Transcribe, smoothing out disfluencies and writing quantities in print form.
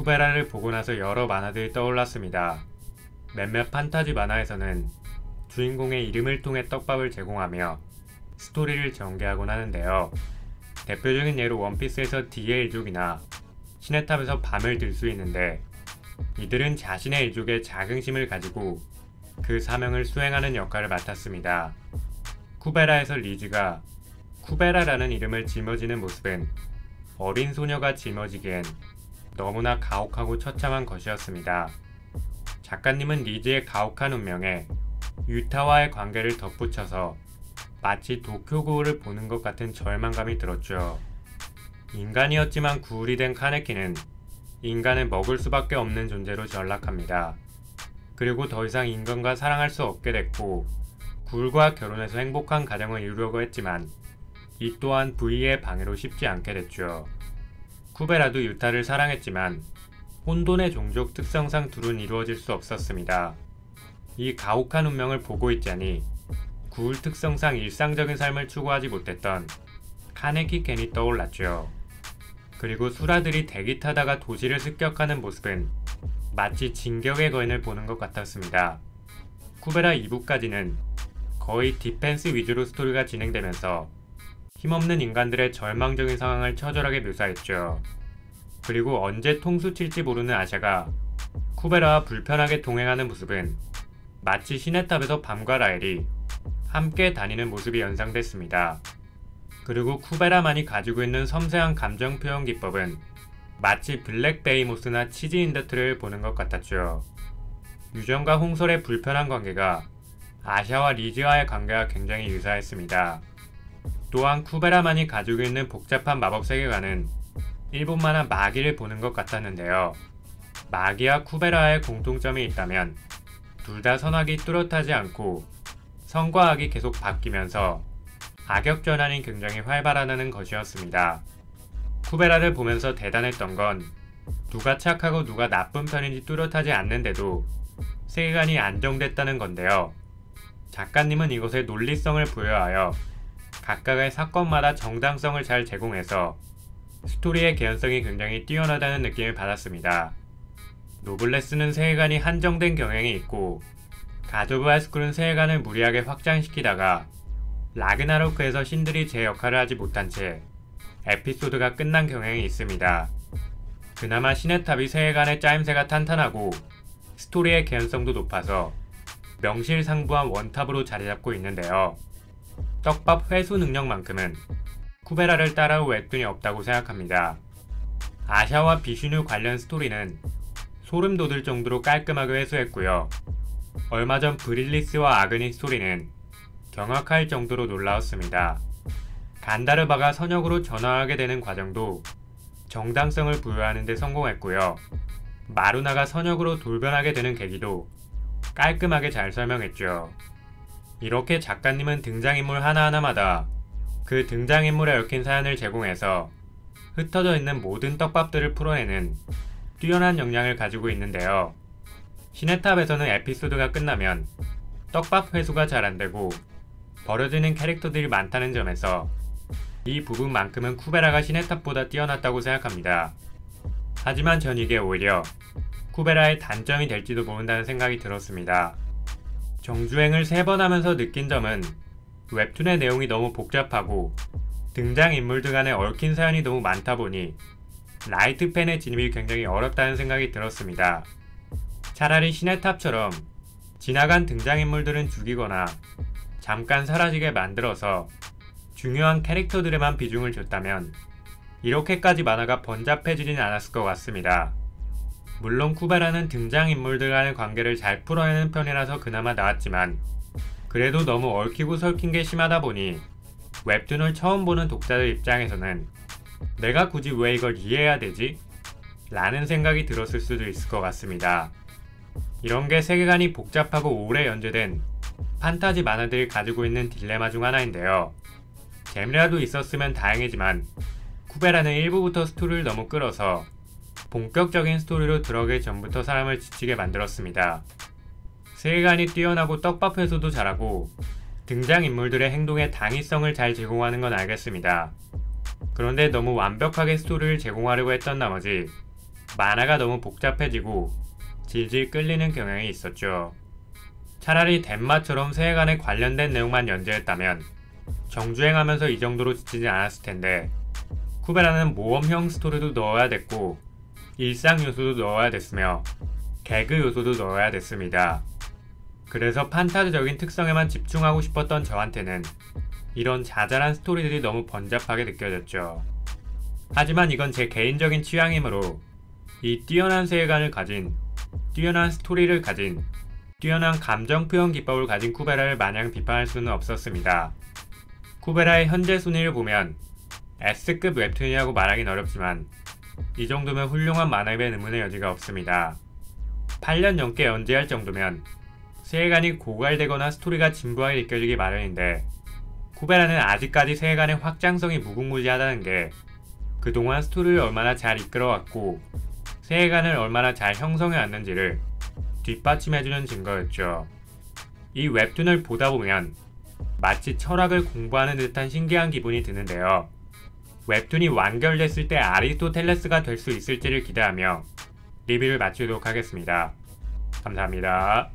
쿠베라를 보고 나서 여러 만화들이 떠올랐습니다. 몇몇 판타지 만화에서는 주인공의 이름을 통해 떡밥을 제공하며 스토리를 전개하곤 하는데요. 대표적인 예로 원피스에서 D의 일족이나 신의 탑에서 밤을 들 수 있는데, 이들은 자신의 일족에 자긍심을 가지고 그 사명을 수행하는 역할을 맡았습니다. 쿠베라에서 리즈가 쿠베라라는 이름을 짊어지는 모습은 어린 소녀가 짊어지기엔 너무나 가혹하고 처참한 것이었습니다. 작가님은 리즈의 가혹한 운명에 유타와의 관계를 덧붙여서 마치 도쿄고우를 보는 것 같은 절망감이 들었죠. 인간이었지만 구울이 된 카네키는 인간을 먹을 수밖에 없는 존재로 전락합니다. 그리고 더 이상 인간과 사랑할 수 없게 됐고, 굴과 결혼해서 행복한 가정을 이루려고 했지만 이 또한 V의 방해로 쉽지 않게 됐죠. 쿠베라도 유타를 사랑했지만 혼돈의 종족 특성상 둘은 이루어질 수 없었습니다. 이 가혹한 운명을 보고 있자니 구울 특성상 일상적인 삶을 추구하지 못했던 카네키 켄이 떠올랐죠. 그리고 수라들이 대기 타다가 도시를 습격하는 모습은 마치 진격의 거인을 보는 것 같았습니다. 쿠베라 2부까지는 거의 디펜스 위주로 스토리가 진행되면서 힘없는 인간들의 절망적인 상황을 처절하게 묘사했죠. 그리고 언제 통수 칠지 모르는 아샤가 쿠베라와 불편하게 동행하는 모습은 마치 신의 탑에서 밤과 라엘이 함께 다니는 모습이 연상됐습니다. 그리고 쿠베라만이 가지고 있는 섬세한 감정 표현 기법은 마치 블랙 베이모스나 치즈 인더트를 보는 것 같았죠. 유정과 홍솔의 불편한 관계가 아샤와 리즈와의 관계와 굉장히 유사했습니다. 또한 쿠베라만이 가지고 있는 복잡한 마법 세계관은 일본 만화 마기를 보는 것 같았는데요. 마기와 쿠베라의 공통점이 있다면 둘 다 선악이 뚜렷하지 않고 선과 악이 계속 바뀌면서 악역 전환이 굉장히 활발하다는 것이었습니다. 쿠베라를 보면서 대단했던 건 누가 착하고 누가 나쁜 편인지 뚜렷하지 않는데도 세계관이 안정됐다는 건데요. 작가님은 이것에 논리성을 부여하여 각각의 사건마다 정당성을 잘 제공해서 스토리의 개연성이 굉장히 뛰어나다는 느낌을 받았습니다. 노블레스는 세계관이 한정된 경향이 있고, 가드 오브 하이스쿨은 세계관을 무리하게 확장시키다가 라그나로크에서 신들이 제 역할을 하지 못한 채 에피소드가 끝난 경향이 있습니다. 그나마 신의 탑이 세계관의 짜임새가 탄탄하고 스토리의 개연성도 높아서 명실상부한 원탑으로 자리잡고 있는데요. 떡밥 회수 능력만큼은 쿠베라를 따라올 웹툰이 없다고 생각합니다. 아샤와 비슈누 관련 스토리는 소름 돋을 정도로 깔끔하게 회수했고요. 얼마 전 브릴리스와 아그니 스토리는 경악할 정도로 놀라웠습니다. 간다르바가 선역으로 전화하게 되는 과정도 정당성을 부여하는 데 성공했고요. 마루나가 선역으로 돌변하게 되는 계기도 깔끔하게 잘 설명했죠. 이렇게 작가님은 등장인물 하나하나마다 그 등장인물에 얽힌 사연을 제공해서 흩어져 있는 모든 떡밥들을 풀어내는 뛰어난 역량을 가지고 있는데요. 신의 탑에서는 에피소드가 끝나면 떡밥 회수가 잘 안되고 버려지는 캐릭터들이 많다는 점에서 이 부분만큼은 쿠베라가 신의 탑보다 뛰어났다고 생각합니다. 하지만 전 이게 오히려 쿠베라의 단점이 될지도 모른다는 생각이 들었습니다. 정주행을 3번 하면서 느낀 점은 웹툰의 내용이 너무 복잡하고 등장인물들 간에 얽힌 사연이 너무 많다 보니 라이트 팬의 진입이 굉장히 어렵다는 생각이 들었습니다. 차라리 신의 탑처럼 지나간 등장인물들은 죽이거나 잠깐 사라지게 만들어서 중요한 캐릭터들에만 비중을 줬다면 이렇게까지 만화가 번잡해지진 않았을 것 같습니다. 물론 쿠베라는 등장인물들 간의 관계를 잘 풀어내는 편이라서 그나마 나았지만, 그래도 너무 얽히고 설킨 게 심하다 보니 웹툰을 처음 보는 독자들 입장에서는 내가 굳이 왜 이걸 이해해야 되지? 라는 생각이 들었을 수도 있을 것 같습니다. 이런 게 세계관이 복잡하고 오래 연재된 판타지 만화들이 가지고 있는 딜레마 중 하나인데요. 재미라도 있었으면 다행이지만 쿠베라는 1부부터 스토리를 너무 끌어서 본격적인 스토리로 들어가기 전부터 사람을 지치게 만들었습니다. 세계관이 뛰어나고 떡밥 회수도 잘하고 등장인물들의 행동에 당위성을 잘 제공하는 건 알겠습니다. 그런데 너무 완벽하게 스토리를 제공하려고 했던 나머지 만화가 너무 복잡해지고 질질 끌리는 경향이 있었죠. 차라리 덴마처럼 세계관에 관련된 내용만 연재했다면 정주행하면서 이 정도로 지치지 않았을 텐데, 쿠베라는 모험형 스토리도 넣어야 됐고 일상 요소도 넣어야 됐으며 개그 요소도 넣어야 됐습니다. 그래서 판타지적인 특성에만 집중하고 싶었던 저한테는 이런 자잘한 스토리들이 너무 번잡하게 느껴졌죠. 하지만 이건 제 개인적인 취향이므로 이 뛰어난 세계관을 가진, 뛰어난 스토리를 가진, 뛰어난 감정 표현 기법을 가진 쿠베라를 마냥 비판할 수는 없었습니다. 쿠베라의 현재 순위를 보면 S급 웹툰이라고 말하긴 어렵지만 이 정도면 훌륭한 만화의 의문의 여지가 없습니다. 8년 넘게 연재할 정도면 세계관이 고갈되거나 스토리가 진부하게 느껴지기 마련인데, 쿠베라는 아직까지 세계관의 확장성이 무궁무진하다는 게 그동안 스토리를 얼마나 잘 이끌어왔고 세계관을 얼마나 잘 형성해왔는지를 뒷받침해주는 증거였죠. 이 웹툰을 보다 보면 마치 철학을 공부하는 듯한 신기한 기분이 드는데요. 웹툰이 완결됐을 때 아리스토텔레스가 될 수 있을지를 기대하며 리뷰를 마치도록 하겠습니다. 감사합니다.